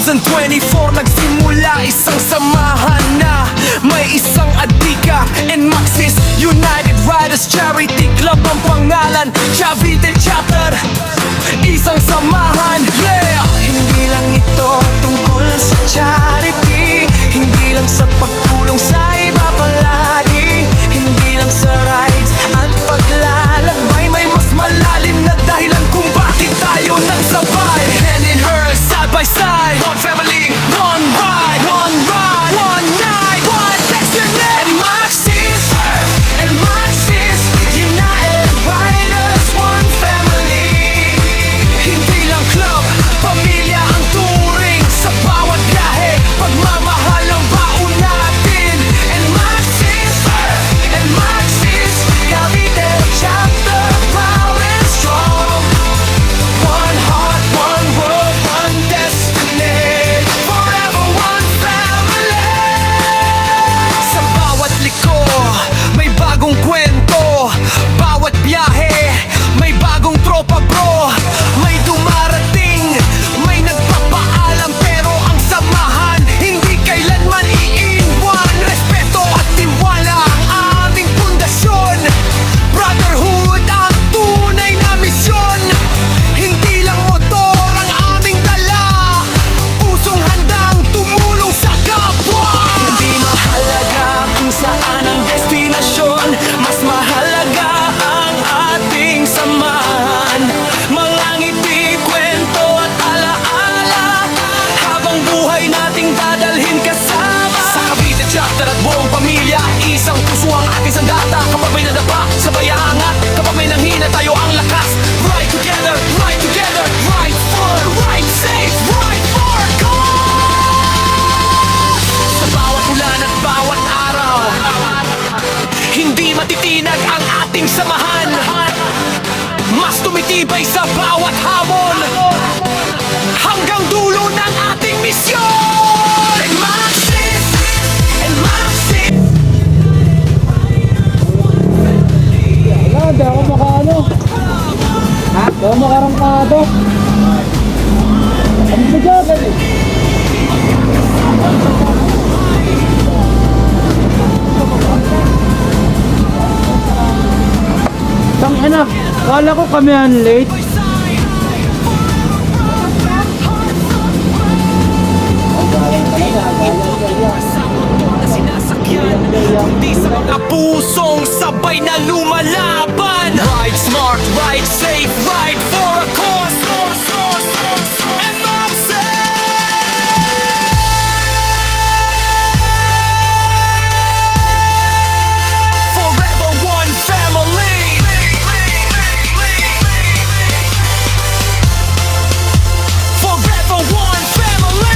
2024 nagsimula isang samahan na may isang adika and Maxis United Riders Charity Club ang pangalan. Cavite Chapter, isang samahan, yeah! Hindi lang ito tungkol sa charity, hindi lang sa pagtulong sa iba palagi, hindi lang sa rides at paglalakbay, may mas malalim na dahilan kung bakit tayo nagsabay. Hand in hand, side by side, one family, one ride, one ride, one night, one destination. And Maxis United Riders, one family. Hindi lang club, pamilya ang turing sa bawat biyahe, pagmamahal ang baon natin. And Maxis Cavite Chapter, proud and strong. One heart, one world, one destiny, forever one family. Sa bawat liko, may bagong kwento. Bawat biyahe, may bagong tropa bro. May dumarating, may nagpapaalam, pero ang samahan hindi kailanman iiwan. Respeto at tiwala ang aming pundasyon, brotherhood ang tunay na misyon. Hindi lang motor ang aming dala, pusong handang tumulong sa kapwa. Hindi mahalaga kung saan ang destinasyon, mas mahalaga ang ating samahan. Mga ngiti, kwento at alaala, habang buhay nating dadalhin kasama. Sa Cavite Chapter at buong pamilya, isang puso ang ating sandata. Kapag may nadapa, sabay aangat. Kapag may nanghina, tayo ang lakas. Ride together, ride for, ride safe, ride for God. Sa bawat ulan at bawat araw, hindi matitinag ang ating samahan, mas tumitibay sa bawat hamon, hanggang dulo ng ating misyon. And Maxis Wala, di ako makaano. Ha? Di ako makarangkado. Ano ba dyan? Tangina, kala ko kami ang late. Kundi sa mga pusong sabay na lumalaban. Ride smart, ride safe, ride for a cause. And forever one family. Forever one family.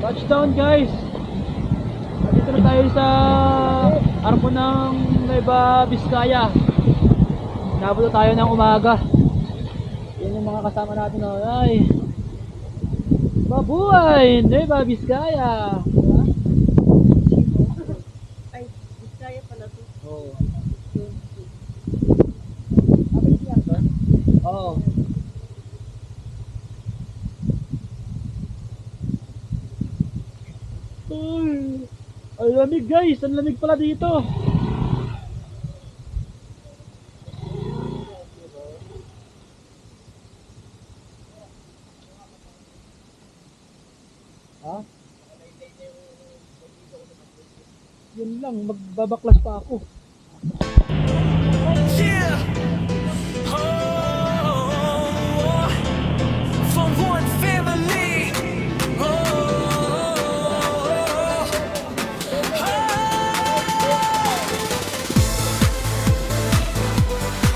Touchdown guys! Dito na tayo sa arpo ng Nueva Vizcaya. Nabot tayo ng umaga. Yan yung mga kasama natin. Oh. Ay! Mabuhay! Nueva Vizcaya! Diba? Ay, Vizcaya pala to. Oo. Oh. Oo. Ay, ang lamig guys, ang lamig pala dito. Ha? Yun lang, magbabaklas pa ako. Yeah. Oh, for one family.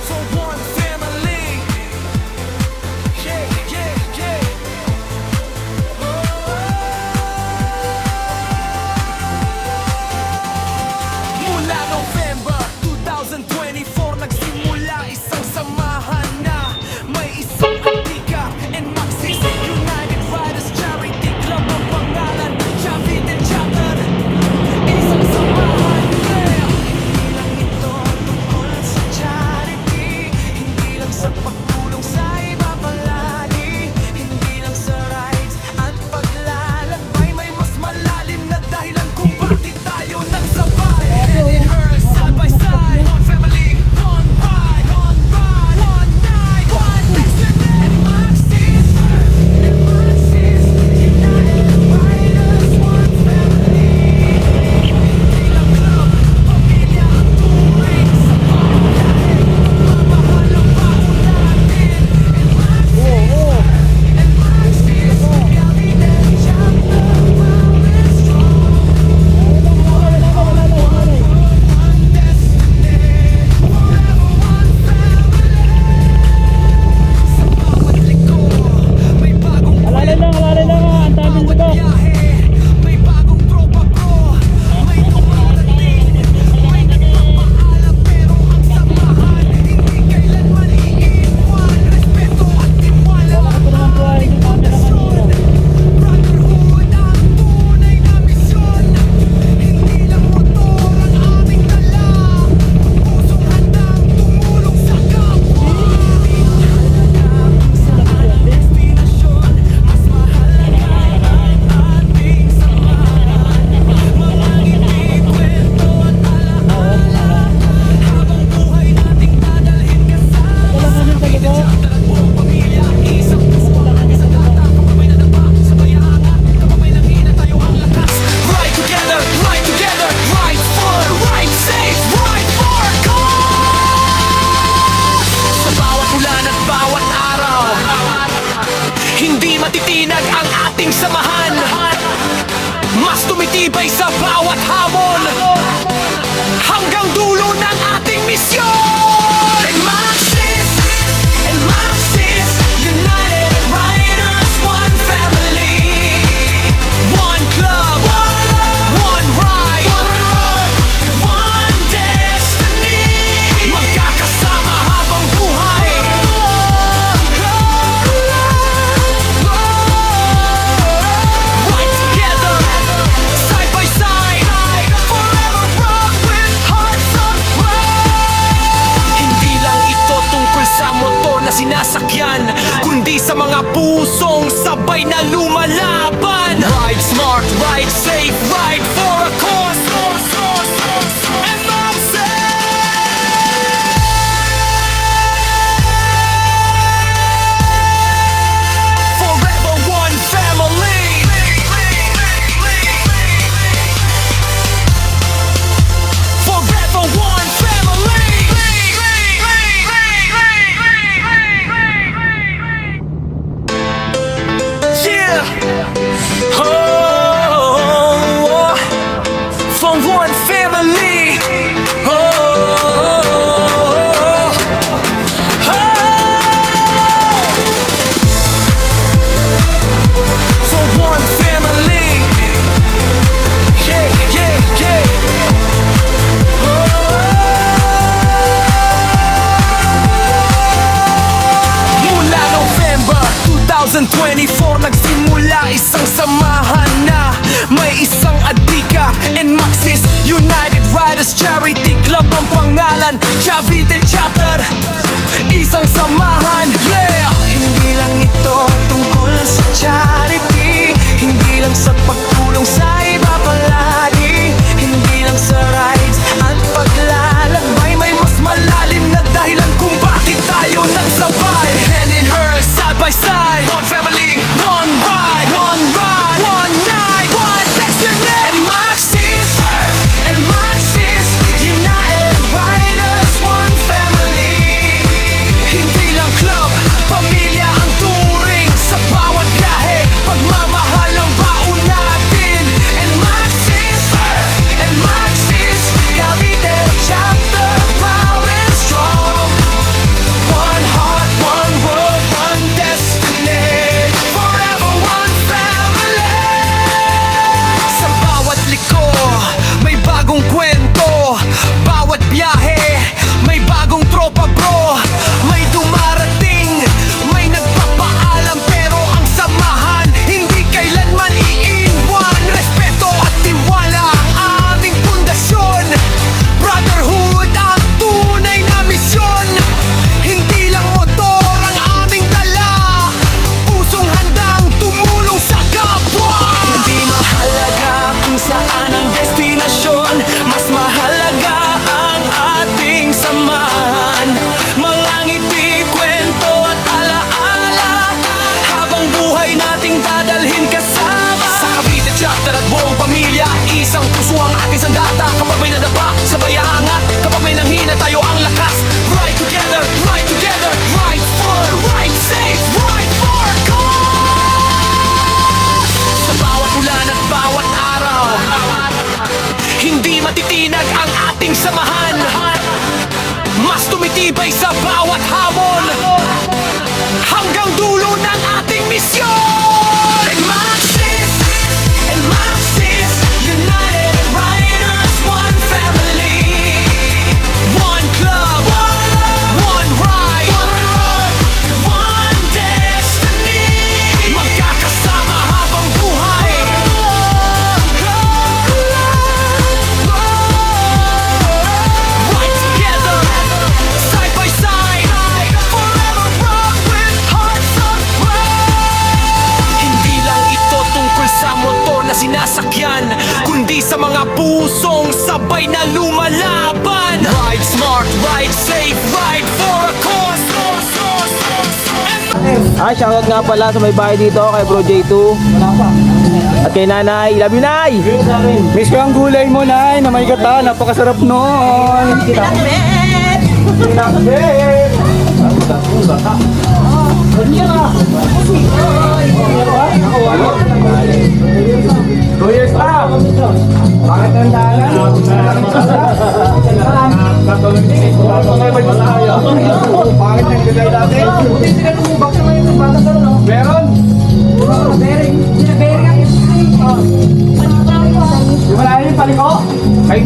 For one family. Yeah, yeah, yeah. Mula November matitinag ang ating samahan, mas tumitibay sa bawat hamon, hanggang dulo ng ating misyon. And Maxis, United Riders, one family, one club, one ride, one destiny. Magkakasama habang buhay, right together, side by side, forever rock with hearts of pride. Hindi lang ito tungkol sa motor na sinasakyan, kundi sa mga pusong sabay na lumalaban. Ride smart, ride safe, ride for a cause. And forever one family. Forever one family. Yeah. Oh, for one family. Oh, for one family. Yeah, yeah, yeah. Mula November 2024 nagsimula isang samahan na may isang adika and Maxis United Riders Charity Club ang pangalan, Cavite Chapter, isang samahan. Yeah! Hindi lang ito tungkol sa charity, hindi lang sa pagtulong sa iba palagi, hindi lang sa rides at paglalakbay, may mas malalim na dahilan kung bakit tayo nagsabay. Hand in hand, side by side, one family, one ride, one night, one destiny. And Maxis, United Riders, one family. Hindi lang club, pamilya ang turing sa bawat biyahe, pagmamahal ang baon natin. And Maxis, Cavite Chapter, proud and strong. One heart, one world, one destiny. Forever one family. Sa bawat liko, may bagong kwento. Bawat biyahe, may bagong tropa bro. May dumarating, may nagpapaalam, pero ang samahan hindi kailanman iiwan. Respeto at tiwala ang aming pundasyon. Brotherhood ang tunay na misyon. Hindi lang motor ang aming dala, pusong handang tumulong sa kapwa. Hindi mahalaga kung saan ang destinasyon, mas mahalaga ang ating samahan. Mga ngiti, kwento at alaala, habang buhay nating dadalhin kasama. Sa Cavite Chapter at buong pamilya, isang puso ang ating sandata. Kapag may nadapa, sabay aangat. Kapag may nanghina, tayo ang lakas. Ride together, ride fun, ride safe, ride for cause. Sa bawat ulan at bawat araw, hindi matitinag ang ating samahan, mas tumitibay sa bawat hamon, hanggang dulo ng ating misyon. And Maxis, United Riders, one family, one club, one ride, one destiny. Magkakasama habang buhay, right together, side by side, forever rock with hearts of pride. Hindi lang ito tungkol sa motor na sinasakyan, kundi sa mga pusong sabay na lumalaban. Ride smart, ride safe, ride for a cause. Shoutout nga pala sa may bahay dito kay Bro J2 at kay Nanay. Love you, Nay! Miss ko ang gulay mo, Nay, na may gata, napakasarap nun. Kinakbet!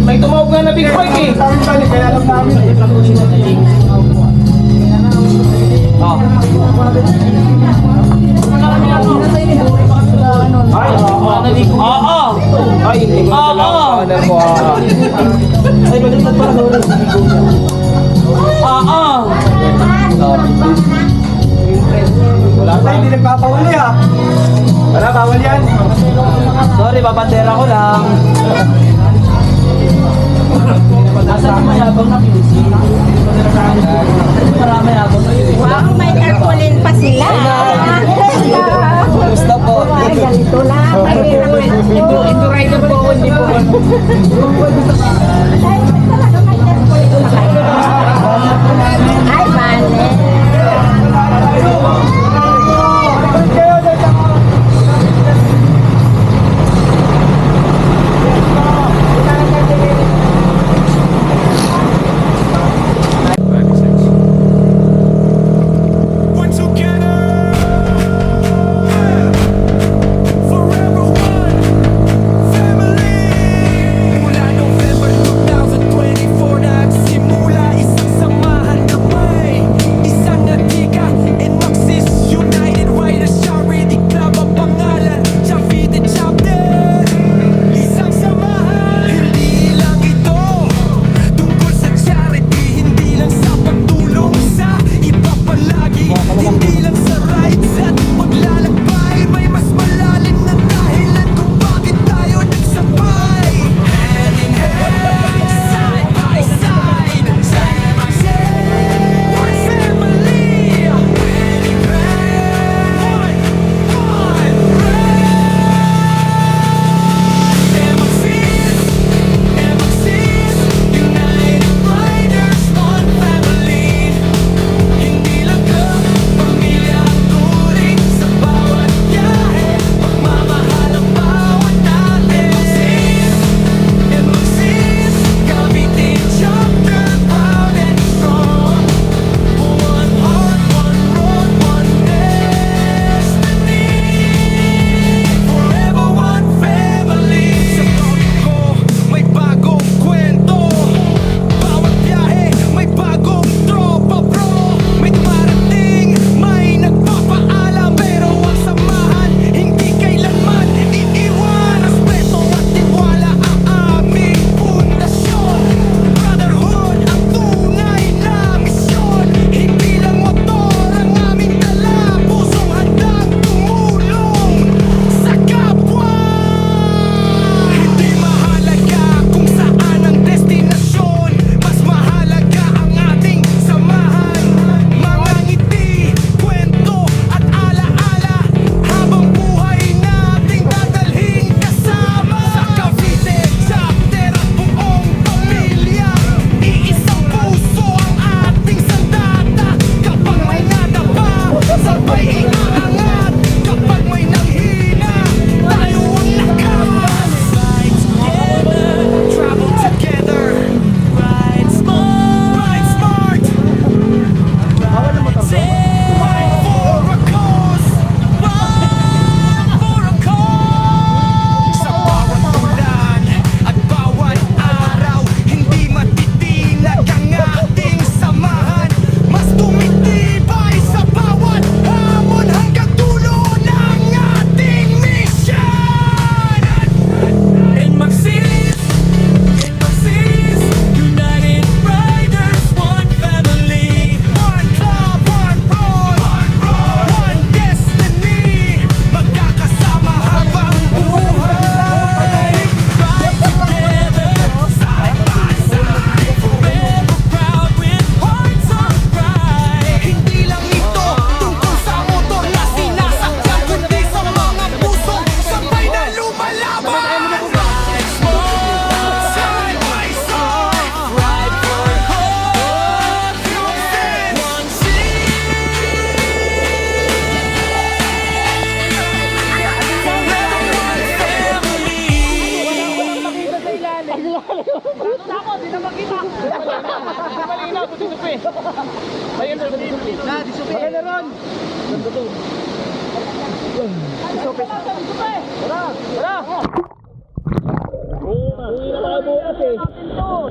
May tumawag nga na big bike eh. Kaya alam namin eh. Oh. Ay, Oo. ay, hindi ko na Oo. talaga mo. Ay, baliktad pala. Oo. Wala tayo, hindi nagpapahuli ah. Wala, bawal yan. Sorry, babandera ko lang. Nasa mayabang na pinisi. Marami habang na yun. Wow, may tarpaulin pa sila. Gusto po. Ay, ganito lang. Indo rider po ako, hindi po. Ay, mali. We're together, forever one family. Mula November 2024 nagsimula isang samahan na may isang natika in Maxis United Riders Charity Club ang pangalan, Chavite Chapter. Isang samahan, hindi lang ito tungkol sa charity, hindi lang sa pagtulong sa iba palagi, hindi lang sa rides at paglalakbay. May mas malalim na dahilan kung bakit tayo nagsabay. Hand in hand, side by side, side by side, one family, really bad, one MXCs, United Riders, one family. Hindi lang pamilya ang turing sa bawat biyahe, pagmamahal ang bawat natin. MXCs, Cavite Chapter, proud and strong. One heart, one road, one destiny. Forever one family. Sa bawat ko, may bagong kwento. Bawat biyahe, may bagong tropa bro. May dumarating, may nagpapaalam. Pero ang samahan, hindi kailanman iiwan. Respeto at tiwala ang aming pundasyon. Brotherhood ang tunay na misyon. Hindi lang motor ang aming dala, pusong handang tumulong sa kapwa. Hindi mahalaga kung saan ang destinasyon, mas mahalaga ang ating samahan. Mga ngiti, kwento at alaala, habang buhay nating dadalhin kasama. Sa Cavite Chapter at buong pamilya, iisang puso ang ating sandata. Kapag may nadapa, sabay iaangat. Kapag may nanghina, tayo ang lakas. Ride together, travel together. Ride smart, ride smart. Ride for a cause, ride for a cause. Sa bawat ulan at bawat araw, hindi matitinag ang ating samahan. Mas tumitibay sa bawat hamon hanggang dulo ng ating mission. In Maxis, United Riders, one family, one club, one road, one destiny. Magkakasama habang buhay. Ride together, side by side, forever proud with hearts on pride. Hindi lang ito tungkol sa motor na sinasakyan, kundi sa mga pusong sabay na lumalaban. Ride smart, side by side, ride for hope, one Tara! daw bukas eh.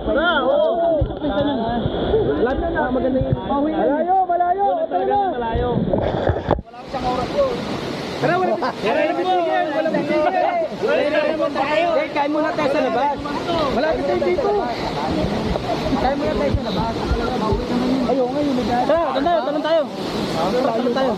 Tara, oo. Lahat na na, maganda yun. Malayo, malayo. Talaga malayo. Wala akong siyang oras yun. Tara, wala mo. Wala mo tayo. Kain muna tayo sa labas. Malapit tayo dito. Kain muna tayo sa labas. Ayaw ngayon, magdala. Tara, tanong tayo. Tanong tayo.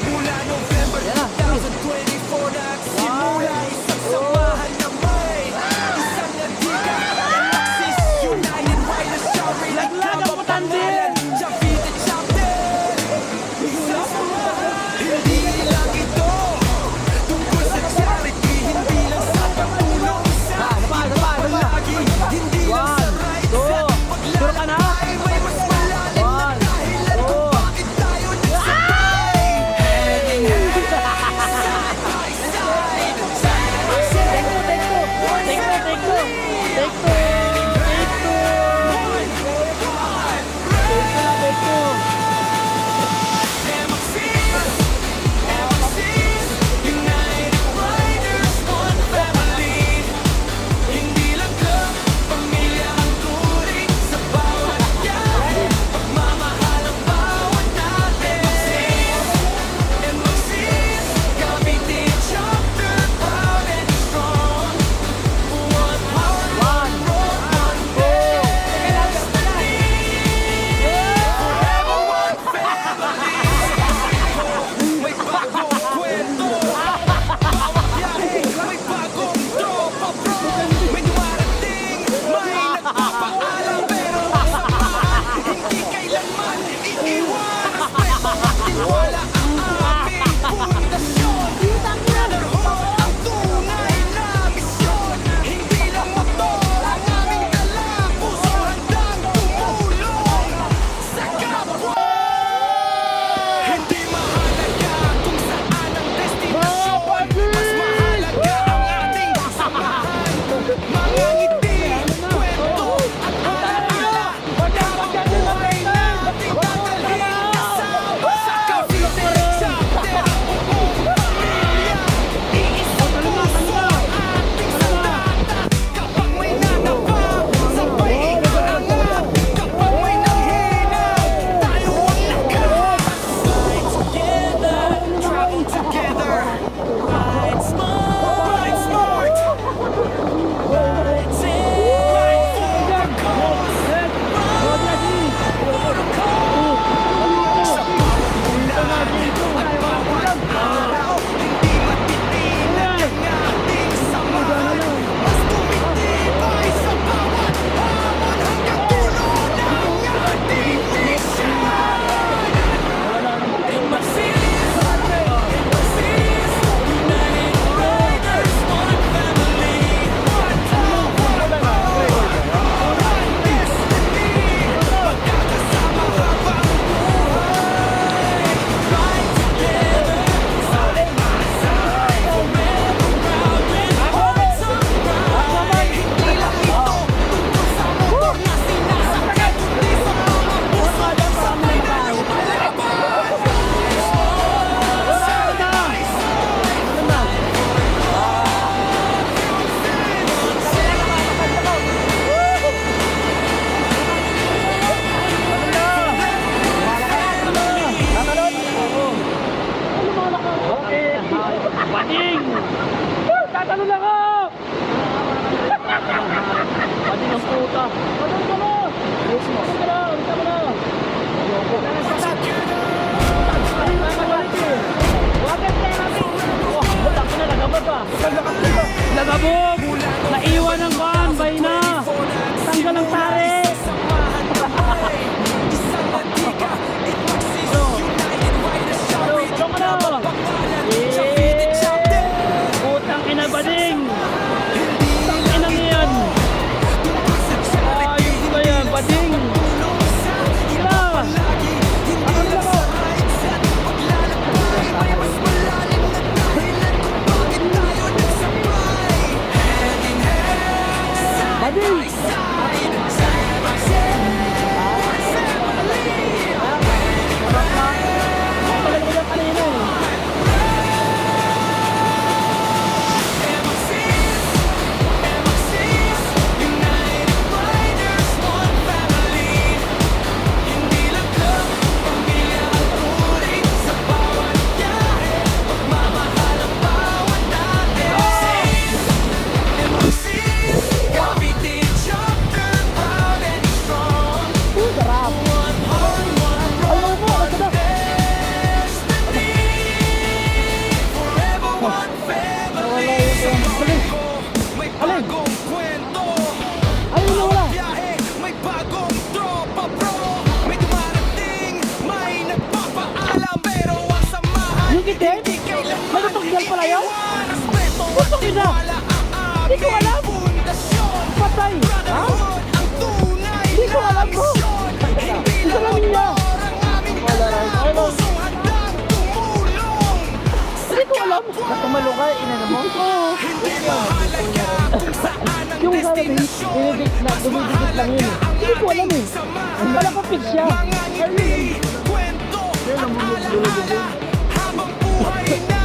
Mula November 2024 nagsimula isang samahan na may isang nandika Alexis United Riders Shari nagkapapangalan Cavite Chapter Isang samahan Hindi lang ito tungkol sa charity Hindi lang sa pagtulong sa palagi Hindi lang sa right sa paglalakbay May mas malalim na dahilan kung bakit tayo nagsabay Hand in hand May bagong kwento Bawat biyahe may bagong tropa bro May dumarating, may nagpapaalam Pero sa mga hindi kailanman iiwan Respeto at tiwala ang aming pundasyon Brotherhood ang tunay na misyon Hindi lang motor ang aming dala Puso handang tumulong sa kapwa Hindi mahalaga kung saan ang destinasyon Mas mahalaga ang ating samahan Mga ngiti, kwento at alaala Pagkabuhay nating dadalhin kasama Sa Cavite Chapter buong pamilya Iisang puso ang ating sandata Kapag may nanapa, sabay ikangat Kapag may nanghina, tayo ang lakas Ride together, travel together Ride smart, ride smart Ride safe, ride for the cause Ride for the cause Sa bawat ulan at bawat araw Hindi matitinan ang ating samahan Mas tumitibay sa bawat hamon Hanggang dulo ng ating misyon In Marsilis, United Riders, one family One love, one power, one destiny Magkakasama habang buhay Ride together, side by side Forever proud with hearts of pride Hindi lang ito tungkol sa motor na sinasakyan Kundi sa mga puso na sabay na lumalaban Bading! Tatalo lang ako! Bading ang puta! Bading ka mo! Bading ka lang! Bading ka lang! Nagabog! Naiwan ang kuhan! Bay na! Tanggal ang tari! Isang nandika, it Marsilis United Riders Shari Cavite Chapter Putang ina Bading! Putang ina niyan! Ayos ba yan Bading? Sila! Ako nila ko! Bading! Original pala yun? Putang ina! Hindi ko alam! Patay! Ha? Hindi ko alam mo! Isa namin niya! Hindi ko alam! Tumalo ka, inano mo? Oo! Yung sabi, dumidikit lang yun eh. Hindi ko alam eh. Kala ko fix siya.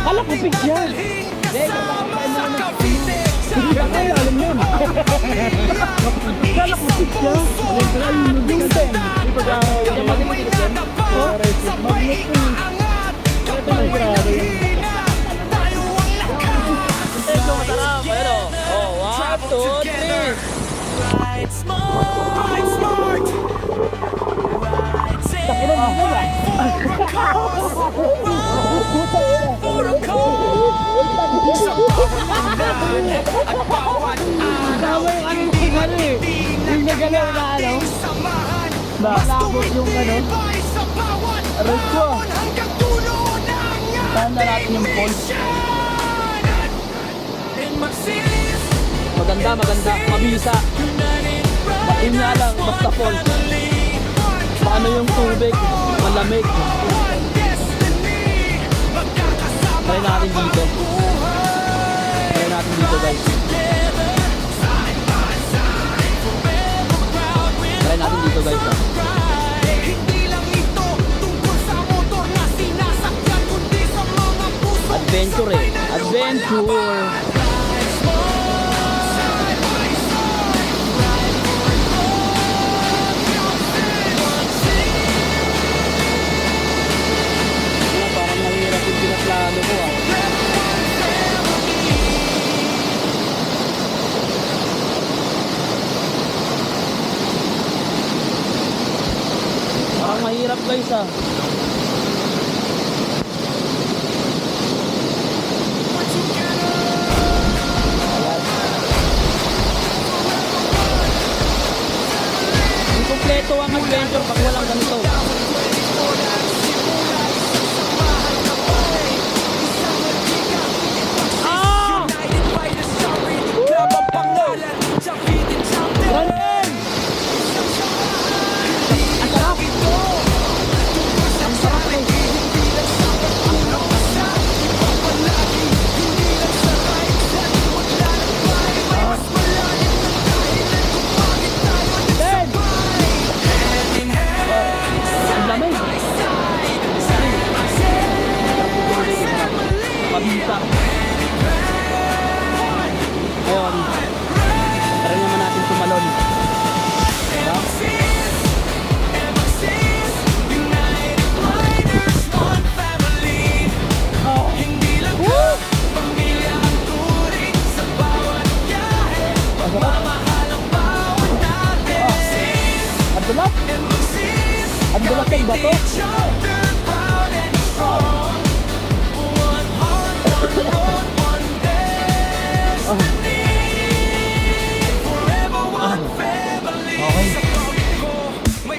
Kala ko fix siya. Kaya alam yun. Kala ko fix siya. Yung ten. Yung magnetic yan. Magnet yun. Ito yung grabe yun. Ito masarap. Pero, oh, 1, 2, 3. Ride smart, ride smart. Ride safe. Takinan mo ba? Puro cold. Sa bawat daan at bawat Tama yung ano yung ano eh. Yung nagalaw na ano. samahan. Malabot yung ano. Tibay sa bawat Aray ko. hanggang dulo ng Saan na natin yung pulse? aksyon. In Maxilis, Maganda, maganda. Mabisa. united Yun nga lang, basta pulse. family. Paano yung tubig? Malamig. One destiny. Magkakasama Try natin dito. Try natin dito guys. Try natin dito guys. Hindi lang ito tungkol sa motor na sinasakyan, kundi sa mga puso. Adventure eh. Adventure. Parang nahirap yung pinaplano ko ah. Parang mahirap guys ah. Hindi kompleto ang adventure pag walang ganito. Ah! United by the sorry, grab ang pangalan, Javidin Champion. Ganun! Ang sarap! Ang sarap guys! Ben! Ang lamig! Mabisa! Ayun. Tara naman natin tumalon. Diba? Oh. Woo! Ang dulas! Ang dulas ng bato!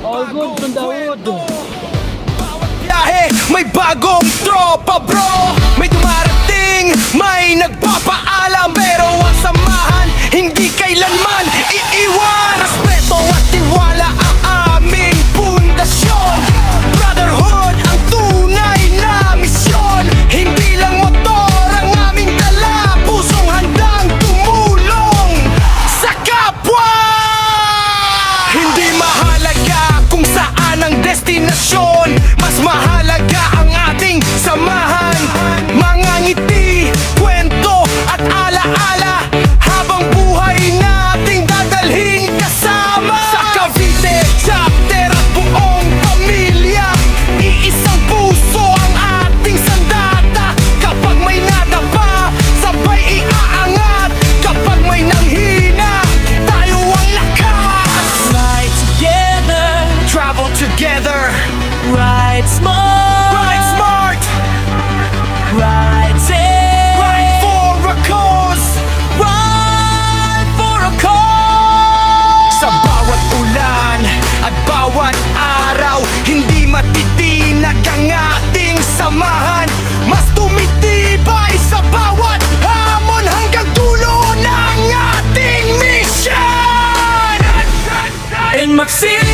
All good from Dawood! Biyahe, may bagong tropa bro. May dumarating, may nagpapaalam. Pero ang samahan, hindi kailanman iiwan. Respeto at tiwala ang aming pundasyon. Brotherhood ang tunay na misyon. Hindi lang motor ang aming dala, pusong handang tumulong sa kapwa. Hindi mahalaga kung saan ang destinasyon, mas mahalaga ang ating samahan. Mga ngiti, kwento succeed.